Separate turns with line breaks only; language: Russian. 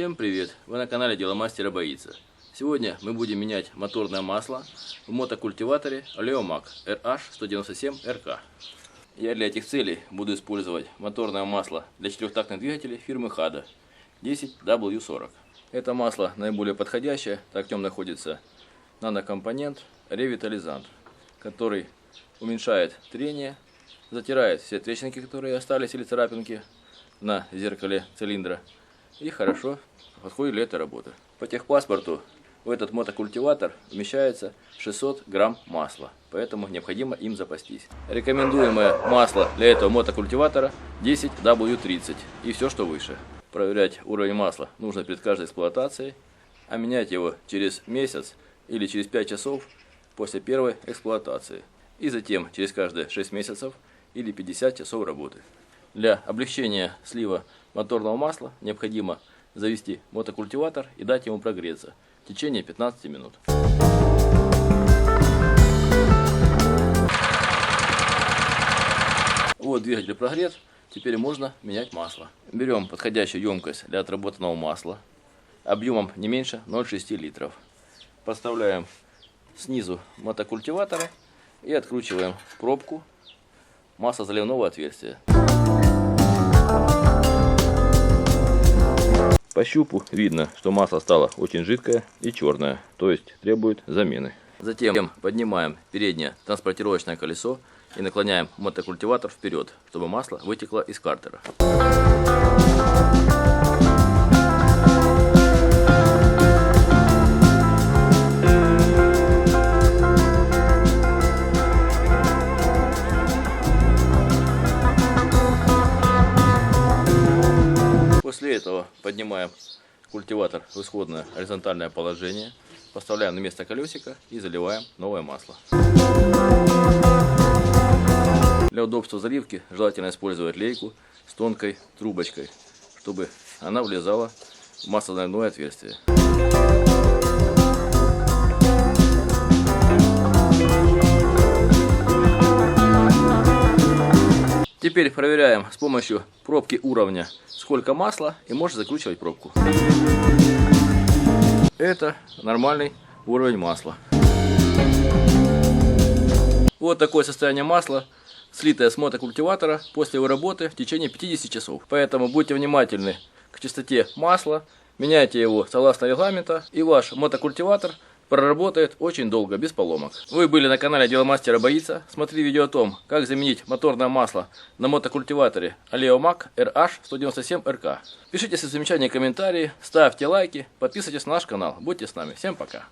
Всем привет! Вы на канале Деломастера Боится. Сегодня мы будем менять моторное масло в мотокультиваторе Oleomac RH197RK. Я для этих целей буду использовать моторное масло для четырехтактных двигателей фирмы Hada 10W40. Это масло наиболее подходящее, так в нем находится нанокомпонент ревитализант, который уменьшает трение, затирает все трещинки, которые остались, или царапинки на зеркале цилиндра, и хорошо подходит для этой работы. По техпаспорту в этот мотокультиватор вмещается 600 грамм масла, поэтому необходимо им запастись. Рекомендуемое масло для этого мотокультиватора 10W30 и все, что выше. Проверять уровень масла нужно перед каждой эксплуатацией, а менять его через месяц или через 5 часов после первой эксплуатации. И затем через каждые 6 месяцев или 50 часов работы. Для облегчения слива моторного масла необходимо завести мотокультиватор и дать ему прогреться в течение 15 минут. Вот двигатель прогрет, теперь можно менять масло. Берем подходящую емкость для отработанного масла объемом не меньше 0,6 литров. Подставляем снизу мотокультиватора и откручиваем пробку маслозаливного отверстия. По щупу видно, что масло стало очень жидкое и черное, то есть требует замены. Затем поднимаем переднее транспортировочное колесо и наклоняем мотокультиватор вперед, чтобы масло вытекло из картера. После этого поднимаем культиватор в исходное горизонтальное положение, поставляем на место колесико и заливаем новое масло. Для удобства заливки желательно использовать лейку с тонкой трубочкой, чтобы она влезала в маслозаливное отверстие. Теперь проверяем с помощью пробки уровня, сколько масла, и можно закручивать пробку. Это нормальный уровень масла. Вот такое состояние масла, слитое с мотокультиватора после его работы в течение 50 часов. Поэтому будьте внимательны к чистоте масла, меняйте его согласно регламента, и ваш мотокультиватор проработает очень долго, без поломок. Вы были на канале Деломастера Боится. Смотри видео о том, как заменить моторное масло на мотокультиваторе Oleomac RH197RK. Пишите свои замечания и комментарии, ставьте лайки, подписывайтесь на наш канал. Будьте с нами. Всем пока.